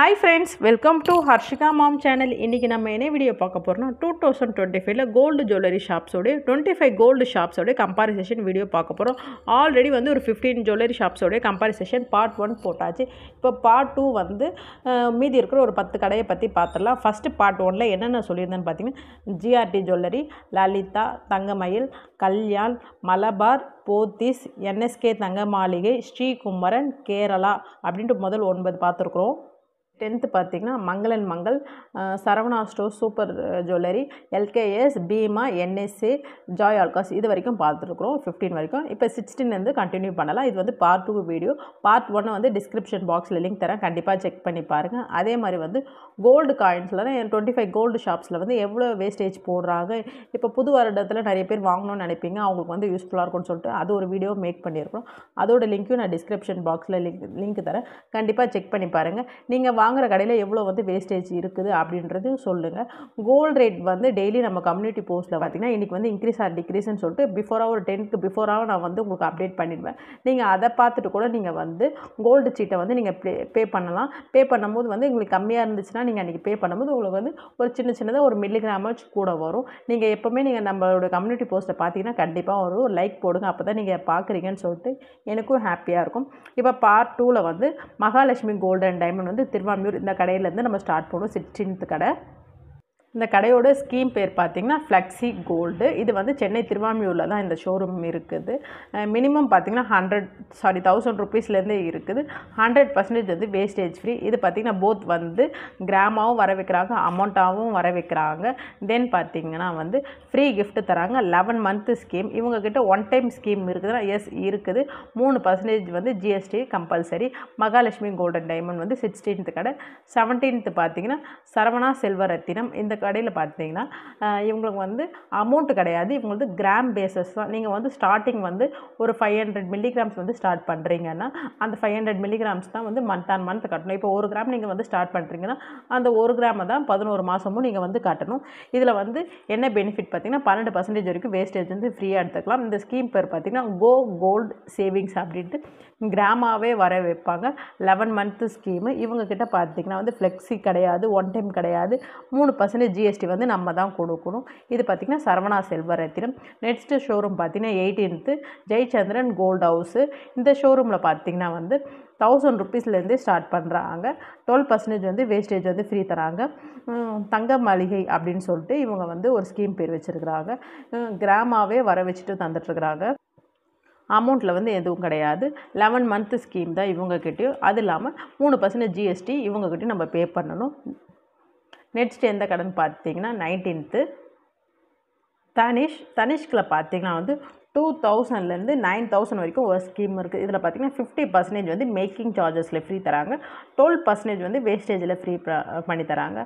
Hi friends, welcome to Harshika Mom channel. இன்னைக்கு நம்ம என்ன வீடியோ பார்க்க போறோம்னா 2025ல கோல்டு ஜுவல்லரி ஷாப்ஸோட 25 கோல்டு ஷாப்ஸோட கம்பேரிசேஷன் வீடியோ பார்க்க போறோம். ஆல்ரெடி வந்து ஒரு 15 ஜுவல்லரி ஷாப்ஸோட கம்பேரிசேஷன் பார்ட் 1 போட்டாச்சு. இப்போ பார்ட் 2 வந்து மீதி இருக்கிற ஒரு 10 கடையை பற்றி பார்த்துடலாம். ஃபர்ஸ்ட் பார்ட் 1ல என்னென்ன சொல்லியிருந்தேன்னு பார்த்தீங்கன்னா ஜிஆர்டி ஜுவல்லரி, லலிதா, தங்கமயில், கல்யாண், மலபார், போத்தீஸ், என்எஸ்கே தங்க மாளிகை, ஸ்ரீகுமரன், கேரளா அப்படின்ட்டு முதல் 9 பார்த்துருக்குறோம். 10th பார்த்தீங்கன்னா Mangalan Mangal, Saravana store, super jewellery, LKS, Bhima, NSA, Joy Alukkas இது வரைக்கும் பார்த்துருக்குறோம் 15 வரைக்கும். இப்போ 16 கண்டினியூ பண்ணலாம். இது வந்து பார்ட் 2 வீடியோ. பார்ட் 1 வந்து டிஸ்கிரிப்ஷன் பாக்ஸில் லிங்க் தரேன், கண்டிப்பாக செக் பண்ணி பாருங்கள். அதே மாதிரி வந்து கோல்டு காயின்ஸில் 25 கோல்டு ஷாப்ஸில் வந்து எவ்வளோ வேஸ்டேஜ் போடுறாங்க. இப்போ புது வருடத்தில் நிறைய பேர் வாங்கணும்னு நினைப்பீங்க, அவங்களுக்கு வந்து யூஸ்ஃபுல்லாக இருக்கும்னு சொல்லிட்டு அது ஒரு வீடியோ மேக் பண்ணியிருக்கோம். அதோட லிங்க்கும் நான் டிஸ்கிரிப்ஷன் பாக்ஸில் லிங்க் தரேன், கண்டிப்பாக செக் பண்ணி பாருங்கள். நீங்கள் வாங்குகிற கடையில் எவ்வளோ வந்து வேஸ்டேஜ் இருக்குது அப்படின்றது சொல்லுங்கள். கோல்டு ரேட் வந்து டெய்லி நம்ம கம்யூனிட்டி போஸ்ட்டில் பார்த்தீங்கன்னா இன்றைக்கி வந்து இன்க்ரீஸ் ஆர் டிக்ரீஸ்ன்னு சொல்லிட்டு பிஃபோராக ஒரு 10க்கு பிஃபோராக நான் வந்து உங்களுக்கு அப்டேட் பண்ணிடுவேன். நீங்கள் அதை பார்த்துட்டு கூட நீங்கள் வந்து கோல்டு சீட்டை வந்து நீங்கள் பே பண்ணலாம். பே பண்ணும்போது வந்து உங்களுக்கு கம்மியாக இருந்துச்சுன்னா நீங்கள் அன்றைக்கி பே பண்ணும்போது உங்களுக்கு வந்து ஒரு சின்னதாக ஒரு மில்லிகிராமாச்சு கூட வரும். நீங்கள் எப்போவுமே நீங்கள் நம்மளோட கம்யூனிட்டி போஸ்ட்டை பார்த்தீங்கன்னா கண்டிப்பாக ஒரு லைக் போடுங்க, அப்போ தான் நீங்கள் பார்க்குறீங்கன்னு சொல்லிட்டு எனக்கும் ஹாப்பியாக இருக்கும். இப்போ பார்ட் 2ல் வந்து மகாலட்சுமி கோல்டு அண்ட் டைமண்ட் வந்து திருவான்மியூர் இந்த கடையிலேருந்து நம்ம ஸ்டார்ட் பண்ணுவோம். 16th கடை. இந்த கடையோட ஸ்கீம் பேர் பார்த்திங்கன்னா ஃப்ளெக்ஸி கோல்டு. இது வந்து சென்னை திருவான்மியூரில் தான் இந்த ஷோரூம் இருக்குது. மினிமம் பார்த்திங்கன்னா 1000 ருபீஸ்லேருந்தே இருக்குது. 100% வந்து வேஸ்டேஜ் ஃப்ரீ. இது பார்த்திங்கன்னா போத் வந்து கிராமாவும் வர வைக்கிறாங்க, அமௌண்ட்டாகவும் வர வைக்கிறாங்க. தென் பார்த்திங்கன்னா வந்து ஃப்ரீ கிஃப்ட் தராங்க. 11 மந்த்து ஸ்கீம். இவங்கக்கிட்ட ஒன் டைம் ஸ்கீம் இருக்குதுன்னா எஸ் இருக்குது. 3% வந்து GST compulsory. Mahalakshmi golden diamond வந்து 16th கடை. 17th பார்த்திங்கன்னா சரவணா செல்வரத்தினம். இந்த கடையில் பார்த்தீங்கன்னா இவங்களுக்கு வந்து அமௌண்ட் கிடையாது, இவங்களுக்கு கிராம் பேசஸ் தான். நீங்கள் வந்து ஸ்டார்டிங் வந்து ஒரு 500 மில்லிகிராம்ஸ் வந்து ஸ்டார்ட் பண்ணுறீங்கன்னா அந்த 500 மில்லிகிராம்ஸ் தான் வந்து மந்த் ஆன் மந்த் கட்டணும். இப்போ 1 கிராம் நீங்கள் வந்து ஸ்டார்ட் பண்ணுறீங்கன்னா அந்த 1 கிராமை தான் 11 மாதமும் நீங்கள் வந்து கட்டணும். இதில் வந்து என்ன பெனிஃபிட் பார்த்தீங்கன்னா 12% வரைக்கும் வேஸ்டேஜ் வந்து ஃப்ரீயாக எடுத்துக்கலாம். இந்த ஸ்கீம் பேர் பார்த்தீங்கன்னா கோ கோல்டு சேவிங்ஸ் அப்படின்ட்டு கிராமாவே வர வைப்பாங்க. 11 மந்த்து ஸ்கீமு. இவங்கக்கிட்ட பார்த்தீங்கன்னா வந்து ஃப்ளெக்ஸி கிடையாது, ஒன் டைம் கிடையாது. 3% ஜிஎஸ்டி வந்து நம்ம தான் கொடுக்கணும். இது பார்த்திங்கன்னா சரவணா செல்வரத்தினம். நெக்ஸ்ட்டு ஷோரூம் பார்த்திங்கன்னா 18th ஜெயச்சந்திரன் கோல்டு ஹவுஸு. இந்த ஷோரூமில் பார்த்திங்கன்னா வந்து 1000 ருபீஸ்லேருந்தே ஸ்டார்ட் பண்ணுறாங்க. 12% வந்து வேஸ்டேஜ் வந்து ஃப்ரீ தராங்க. தங்க மாளிகை அப்படின்னு சொல்லிட்டு இவங்க வந்து ஒரு ஸ்கீம் பேர் வச்சுருக்குறாங்க. கிராமாவே வர வச்சுட்டு தந்துட்டுருக்குறாங்க. அமௌண்ட்டில் வந்து எதுவும் கிடையாது. 11 மந்த்து ஸ்கீம் தான் இவங்கக்கிட்டையும். அது இல்லாமல் 3% ஜிஎஸ்டி இவங்கக்கிட்டையும் நம்ம பே பண்ணணும். நெக்ஸ்ட் எந்த கடைன்னு பார்த்தீங்கன்னா 19th தனிஷ்கில் பார்த்தீங்கன்னா வந்து 2000லேருந்து 9000 வரைக்கும் ஒரு ஸ்கீம் இருக்குது. இதில் பார்த்தீங்கன்னா 50% வந்து மேக்கிங் சார்ஜஸில் ஃப்ரீ தராங்க. 12% வந்து வேஸ்டேஜில் ஃப்ரீ பண்ணி தராங்க.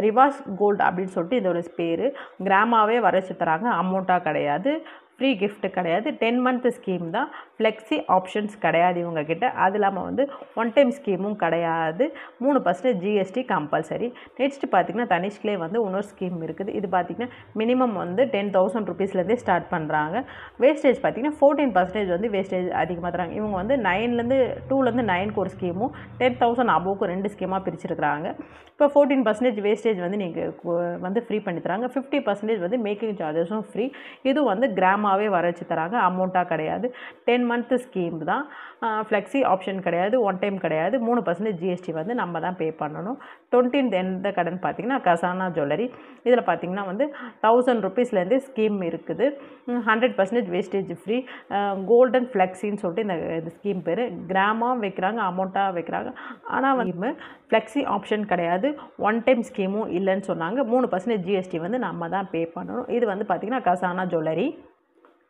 ரிவாஸ் கோல்டு அப்படின்னு சொல்லிட்டு இதோட பேர். கிராமாவே வரைச்சி தராங்க, அமௌண்ட்டாக கிடையாது, ஃப்ரீ கிஃப்ட் கிடையாது. 10 மந்த் ஸ்கீம் தான். ஃப்ளெக்ஸி ஆப்ஷன்ஸ் கிடையாது இவங்கக்கிட்ட. அது இல்லாமல் வந்து ஒன் டைம் ஸ்கீமும் கிடையாது. 3% ஜிஎஸ்டி கம்பல்சரி. நெக்ஸ்ட்டு பார்த்திங்கன்னா தனிஷ்கிலே வந்து இன்னொரு ஸ்கீம் இருக்குது. இது பார்த்திங்கன்னா மினிமம் வந்து 10,000 ருபீஸ்லேருந்தே ஸ்டார்ட் பண்ணுறாங்க. வேஸ்டேஜ் பார்த்திங்கன்னா 14% வந்து வேஸ்டேஜ் அதிகமாக தராங்க. இவங்க வந்து 2லேருந்து 9க்கு ஒரு ஸ்கீமும் 10,000 அபோவுக்கு 2 ஸ்கீமாக பிரிச்சிருக்கிறாங்க. இப்போ 14% வேஸ்டேஜ் வந்து நீங்கள் வந்து ஃப்ரீ பண்ணி தராங்க. 50% வந்து மேக்கிங் சார்ஜஸும் ஃப்ரீ. இதுவும் வந்து கிராமாவே வர வச்சு தராங்க, அமௌண்ட்டாக கிடையாது. 10 மந்த்து ஸ்கீம் தான். ஃப்ளெக்ஸி ஆப்ஷன் கிடையாது, ஒன் டைம் கிடையாது. 3% ஜிஎஸ்டி வந்து நம்ம தான் பே பண்ணணும். 20th எந்த கடைன்னு பார்த்தீங்கன்னா கசானா ஜுவல்லரி. இதில் பார்த்தீங்கன்னா வந்து 1000 ருபீஸ்லேருந்தே ஸ்கீம் இருக்குது. 100% வேஸ்டேஜ் ஃப்ரீ. கோல்டன் ஃப்ளெக்ஸின்னு சொல்லிட்டு இந்த ஸ்கீம் பேர். கிராமாக வைக்கிறாங்க, அமௌண்ட்டாக வைக்கிறாங்க. ஆனால் வந்து ஃப்ளெக்ஸி ஆப்ஷன் கிடையாது, ஒன் டைம் ஸ்கீமும் இல்லைன்னு சொன்னாங்க. 3% ஜிஎஸ்டி வந்து நம்ம தான் பே பண்ணணும். இது வந்து பார்த்திங்கன்னா கசானா ஜுவல்லரி.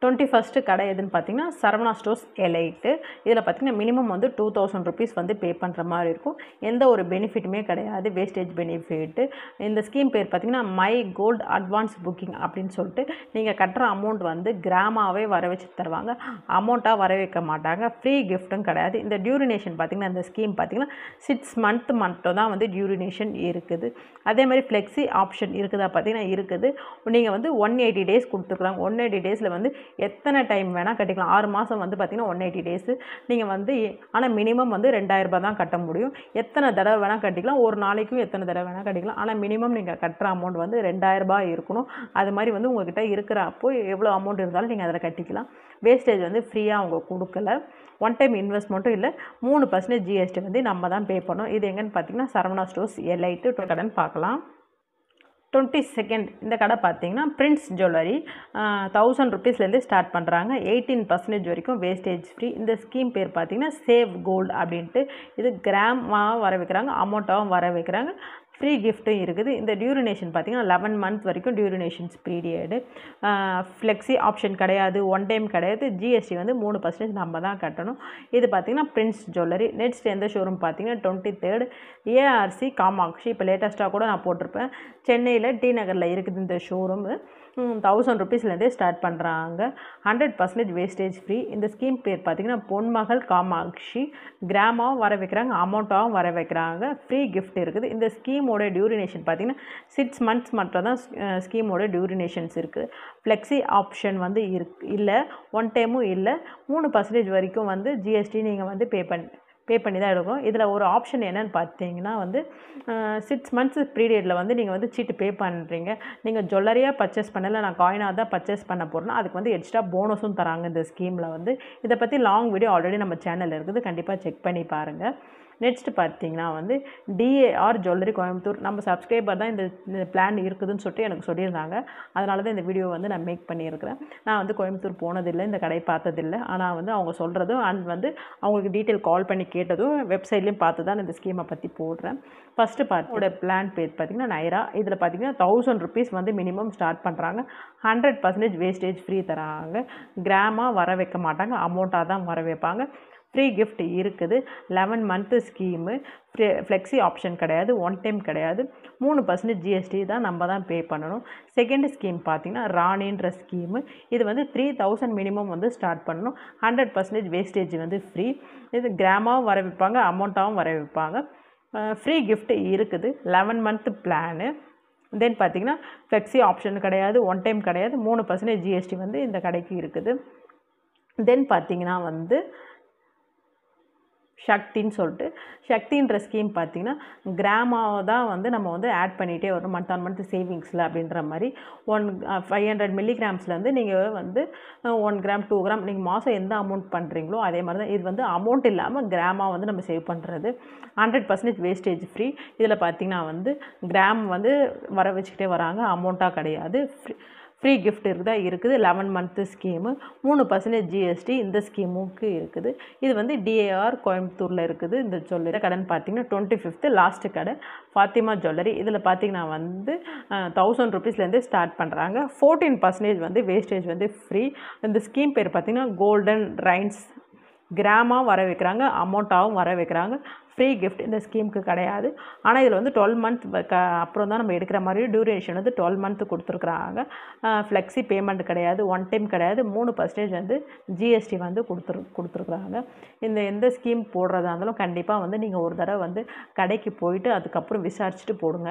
21st கடை எதுன்னு பார்த்தீங்கன்னா சரவணா ஸ்டோர்ஸ் எலைட்டு. இதில் பார்த்தீங்கன்னா மினிமம் வந்து 2000 ருபீஸ் வந்து பே பண்ணுற மாதிரி இருக்கும். எந்த ஒரு பெனிஃபிட்டுமே கிடையாது, வேஸ்டேஜ் பெனிஃபிட்டு. இந்த ஸ்கீம் பேர் பார்த்தீங்கன்னா மை கோல்டு அட்வான்ஸ் புக்கிங் அப்படின்னு சொல்லிட்டு நீங்கள் கட்டுற அமௌண்ட் வந்து கிராமாவே வர வச்சு தருவாங்க, அமௌண்ட்டாக வர வைக்க மாட்டாங்க. ஃப்ரீ கிஃப்ட்டும் கிடையாது. இந்த டியூரினேஷன் பார்த்திங்கன்னா இந்த ஸ்கீம் பார்த்திங்கன்னா 6 மந்த் மட்டும் தான் வந்து டியூரினேஷன் இருக்குது. அதே மாதிரி ஃப்ளெக்ஸி ஆப்ஷன் இருக்குதா பார்த்தீங்கன்னா இருக்குது. நீங்கள் வந்து 180 டேஸ் கொடுத்துருக்குறாங்க. 180 டேஸில் வந்து எத்தனை டைம் வேணால் கட்டிக்கலாம். 6 மாதம் வந்து பார்த்திங்கன்னா 180 டேஸு நீங்கள் வந்து ஆனால் மினிமம் வந்து 2000 ரூபாய் தான் கட்ட முடியும். எத்தனை தடவை வேணால் கட்டிக்கலாம், ஒரு நாளைக்கும் எத்தனை தடவை வேணால் கட்டிக்கலாம். ஆனால் மினிமம் நீங்கள் கட்டுற அமௌண்ட் வந்து 2000 ரூபாய் இருக்கணும். அது மாதிரி வந்து உங்கள்கிட்ட இருக்கிற அப்போ எவ்வளோ அமௌண்ட் இருந்தாலும் நீங்கள் அதில் கட்டிக்கலாம். வேஸ்டேஜ் வந்து ஃப்ரீயாக அவங்க கொடுக்கல. ஒன் டைம் இன்வெஸ்ட்மெண்ட்டும் இல்லை. 3% ஜிஎஸ்டி வந்து நம்ம தான் பே பண்ணணும். இது எங்கன்னு பார்த்தீங்கன்னா சரவணா ஸ்டோர்ஸ் எலைட்டு கடன் பார்க்கலாம். 22nd இந்த கடை பார்த்தீங்கன்னா பிரின்ஸ் ஜுவல்லரி 1000 ருபீஸ்லேருந்து ஸ்டார்ட் பண்ணுறாங்க. 18% வரைக்கும் வேஸ்டேஜ் ஃப்ரீ. இந்த ஸ்கீம் பேர் பார்த்தீங்கன்னா சேவ் கோல்டு அப்படின்ட்டு. இது கிராமாக வர வைக்கிறாங்க, அமௌண்ட்டாகவும் வர வைக்கிறாங்க. ஃப்ரீ கிஃப்ட்டும் இருக்குது. இந்த டியூரினேஷன் பார்த்திங்கன்னா 11 மந்த் வரைக்கும் டியூரினேஷன்ஸ் பீரியடு. ஃப்ளெக்ஸி ஆப்ஷன் கிடையாது, ஒன் டைம் கிடையாது. ஜிஎஸ்டி வந்து 3% நம்ம தான் கட்டணும். இது பார்த்திங்கன்னா பிரின்ஸ் ஜுவல்லரி. நெக்ஸ்ட் எந்த ஷோரூம் பார்த்திங்கன்னா 23rd ஏஆர்சி காமாட்சி. இப்போ லேட்டஸ்ட்டாக கூட நான் போட்டிருப்பேன். சென்னையில் டி நகரில் இருக்குது இந்த ஷோரூமு. 1000 ருபீஸ்லேருந்தே ஸ்டார்ட் பண்ணுறாங்க. 100% வேஸ்டேஜ் ஃப்ரீ. இந்த ஸ்கீம் பேர் பார்த்திங்கன்னா பொன்மகள் காமாட்சி. கிராமாவும் வர வைக்கிறாங்க, அமௌண்ட்டாகவும் வர வைக்கிறாங்க. ஃப்ரீ கிஃப்ட் இருக்குது. இந்த ஸ்கீமோட டியூரினேஷன் பார்த்திங்கன்னா 6 மந்த்ஸ் மட்டும் தான் ஸ்கீமோட டியூரினேஷன்ஸ் இருக்குது. ஃப்ளெக்ஸி ஆப்ஷன் வந்து இல்லை, ஒன் டைமும் இல்லை. 3% வரைக்கும் வந்து ஜிஎஸ்டி நீங்கள் வந்து பே பண்ணி தான் எடுக்கணும். இதில் ஒரு ஆப்ஷன் என்னென்னு பார்த்தீங்கன்னா வந்து 6 மந்த்ஸ் பீரியடில் வந்து நீங்கள் வந்து சீட்டு பே பண்ணுறீங்க. நீங்கள் ஜுவல்லரியாக பர்ச்சேஸ் பண்ணலை, நான் காயினாக தான் பர்ச்சேஸ் பண்ண போகிறேன்னா அதுக்கு வந்து எக்ஸ்ட்ரா போனஸும் தராங்க இந்த ஸ்கீமில் வந்து. இதை பற்றி லாங் வீடியோ ஆல்ரெடி நம்ம சேனலில் இருக்குது, கண்டிப்பாக செக் பண்ணி பாருங்கள். நெக்ஸ்ட் பார்த்தீங்கன்னா வந்து டிஏஆர் ஜுவல்லரி கோயம்புத்தூர். நம்ம சப்ஸ்கிரைபர் தான் இந்த பிளான் இருக்குதுன்னு சொல்லிட்டு எனக்கு சொல்லியிருந்தாங்க. அதனால தான் இந்த வீடியோ வந்து நான் மேக் பண்ணியிருக்கிறேன். நான் வந்து கோயம்புத்தூர் போனதில்லை, இந்த கடை பார்த்ததில்லை. ஆனால் வந்து அவங்க சொல்கிறதும் அண்ட் வந்து அவங்களுக்கு டீட்டெயில் கால் பண்ணி கேட்டதும் வெப்சைட்லேயும் பார்த்து தான் இந்த ஸ்கீமை பற்றி போடுறேன். ஃபஸ்ட்டு பார்ட்டோட பிளான் பேர் பார்த்திங்கன்னா நைரா. இதில் பார்த்திங்கன்னா 1000 ருபீஸ் வந்து மினிமம் ஸ்டார்ட் பண்ணுறாங்க. 100% வேஸ்டேஜ் ஃப்ரீ தராங்க. கிராமாக வர வைக்க மாட்டாங்க, அமௌண்ட்டாக தான் வர வைப்பாங்க. ஃப்ரீ கிஃப்ட் இருக்குது. 11 மந்த்து ஸ்கீமு. ஃப்ளெக்ஸி ஆப்ஷன் கிடையாது, ஒன் டைம் கிடையாது. 3% ஜிஎஸ்டி தான் நம்ம தான் பே பண்ணணும். செகண்ட் ஸ்கீம் பார்த்திங்கன்னா ராணின்ற ஸ்கீமு. இது வந்து 3000 மினிமம் வந்து ஸ்டார்ட் பண்ணணும். 100% வேஸ்டேஜ் வந்து ஃப்ரீ. இது கிராமாவும் வர வைப்பாங்க, அமௌண்ட்டாகவும் வர வைப்பாங்க. ஃப்ரீ கிஃப்ட் இருக்குது. 11 மந்த்து பிளானு. தென் பார்த்திங்கன்னா ஃப்ளெக்ஸி ஆப்ஷன் கிடையாது, ஒன் டைம் கிடையாது. 3% ஜிஎஸ்டி வந்து இந்த கடைக்கு இருக்குது. தென் பார்த்திங்கன்னா வந்து சக்தின்னு சொல்லிட்டு, சக்தின்ற ஸ்கீம் பார்த்திங்கன்னா கிராமாவை தான் வந்து நம்ம வந்து ஆட் பண்ணிகிட்டே வரணும் மந்த் ஆன் மந்த் சேவிங்ஸில் அப்படின்ற மாதிரி. 500 மில்லிகிராம்ஸ்லேருந்து நீங்கள் வந்து 1 கிராம் 2 கிராம் நீங்கள் மாதம் எந்த அமௌண்ட் பண்ணுறீங்களோ அதே மாதிரி தான் இது வந்து அமௌண்ட் இல்லாமல் கிராமாக வந்து நம்ம சேவ் பண்ணுறது. 100% வேஸ்டேஜ் ஃப்ரீ. இதில் பார்த்திங்கன்னா வந்து கிராம் வந்து வர வச்சுக்கிட்டே வராங்க, அமௌண்ட்டாக கிடையாது. ஃப்ரீ கிஃப்ட் இருக்குது. 11 மந்த்து ஸ்கீமு. 3% ஜிஎஸ்டி இந்த ஸ்கீமுக்கு இருக்குது. இது வந்து டிஏஆர் கோயம்புத்தூரில் இருக்குது. இந்த ஜுவல்லரி கடன் பார்த்திங்கன்னா 25th லாஸ்ட்டு கடை ஃபாத்திமா ஜுவல்லரி. இதில் பார்த்திங்கன்னா வந்து 1000 ருபீஸ்லேருந்து ஸ்டார்ட் பண்ணுறாங்க. 14% வந்து வேஸ்டேஜ் வந்து ஃப்ரீ. இந்த ஸ்கீம் பேர் பார்த்திங்கன்னா கோல்டன் ரைன்ஸ். கிராமாக வர வைக்கிறாங்க, அமௌண்ட்டாகவும் வர வைக்கிறாங்க. ஃப்ரீ கிஃப்ட் இந்த ஸ்கீமுக்கு கிடையாது. ஆனால் இதில் வந்து 12 மந்த் அப்புறம் தான் நம்ம எடுக்கிற மாதிரி டியூரேஷன் வந்து 12 மந்த்து கொடுத்துருக்குறாங்க. ஃப்ளெக்ஸி பேமெண்ட் கிடையாது, ஒன் டைம் கிடையாது. 3% வந்து ஜிஎஸ்டி வந்து கொடுத்துருக்குறாங்க. இந்த எந்த ஸ்கீம் போடுறதா இருந்தாலும் கண்டிப்பாக வந்து நீங்கள் ஒரு தடவை வந்து கடைக்கு போயிட்டு அதுக்கப்புறம் விசாரிச்சுட்டு போடுங்க.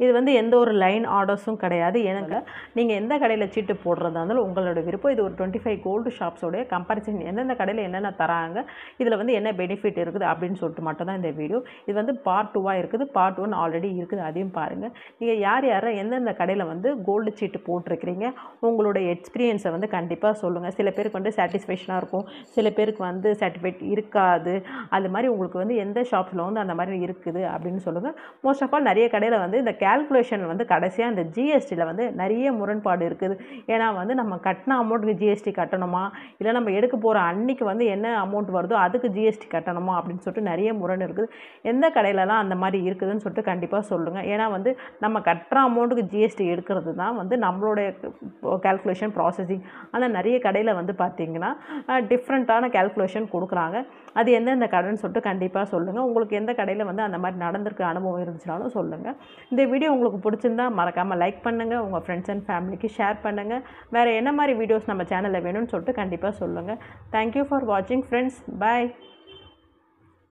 இது வந்து எந்த ஒரு லைன் ஆர்டர்ஸும் கிடையாது. எனக்கு நீங்கள் எந்த கடையில் சீட்டு போடுறதா இருந்தாலும் உங்களோட விருப்பம். இது ஒரு 25 கோல்டு ஷாப்ஸோடைய கம்பேரிசன், எந்தெந்த கடையில் என்னென்ன தராங்க, இதில் வந்து என்ன பெனிஃபிட் இருக்குது அப்படின்னு சொல்லிட்டு மட்டும் தான் இந்த வீடியோ. இது வந்து பார்ட் 2 இருக்குது. பார்ட் 1 ஆல்ரெடி இருக்குது, அதையும் பாருங்கள். நீங்கள் யார் எந்தெந்த கடையில் வந்து கோல்டு சீட்டு போட்டிருக்கிறீங்க, உங்களுடைய எக்ஸ்பீரியன்ஸை வந்து கண்டிப்பாக சொல்லுங்கள். சில பேருக்கு வந்து சாட்டிஸ்ஃபேக்ஷனாக இருக்கும், சில பேருக்கு வந்து சர்டிஃபிகேட் இருக்காது. அது மாதிரி உங்களுக்கு வந்து எந்த ஷாப்ஸில் வந்து அந்த மாதிரி இருக்குது அப்படின்னு சொல்லுங்கள். மோஸ்ட் ஆஃப் ஆல் நிறைய கடையில் வந்து இந்த கால்குலேஷன் வந்து கடைசியாக இந்த ஜிஎஸ்டியில் வந்து நிறைய முரண்பாடு இருக்குது. ஏன்னா வந்து நம்ம கட்டின அமௌண்ட்டுக்கு ஜிஎஸ்டி கட்டணுமா, இல்லை நம்ம எடுக்க போகிற அன்றைக்கி வந்து என்ன அமௌண்ட் வருதோ அதுக்கு ஜிஎஸ்டி கட்டணுமா அப்படின்னு சொல்லிட்டு நிறைய முரண் இருக்குது. எந்த கடையிலலாம் அந்த மாதிரி இருக்குதுன்னு சொல்லிட்டு கண்டிப்பாக சொல்லுங்கள். ஏன்னா வந்து நம்ம கட்டுற அமௌண்ட்டுக்கு ஜிஎஸ்டி எடுக்கிறது தான் வந்து நம்மளுடைய கால்குலேஷன் ப்ராசஸிங். ஆனால் நிறைய கடையில் வந்து பார்த்திங்கன்னா டிஃப்ரெண்ட்டான கால்குலேஷன் கொடுக்குறாங்க. அது எந்தெந்த கடைன்னு சொல்லிட்டு கண்டிப்பாக சொல்லுங்கள். உங்களுக்கு எந்த கடையில் வந்து அந்த மாதிரி நடந்திருக்க அனுபவம் இருந்துச்சுனாலும் சொல்லுங்கள். இந்த வீடியோ உங்களுக்கு பிடிச்சிருந்தா மறக்காமல் லைக் பண்ணுங்கள், உங்கள் ஃப்ரெண்ட்ஸ் அண்ட் ஃபேமிலிக்கு ஷேர் பண்ணுங்கள். வேறு என்ன மாதிரி வீடியோஸ் நம்ம சேனலில் வேணும்னு சொல்லிட்டு கண்டிப்பாக சொல்லுங்கள். தேங்க்யூ ஃபார் வாட்சிங் ஃப்ரெண்ட்ஸ். பாய்.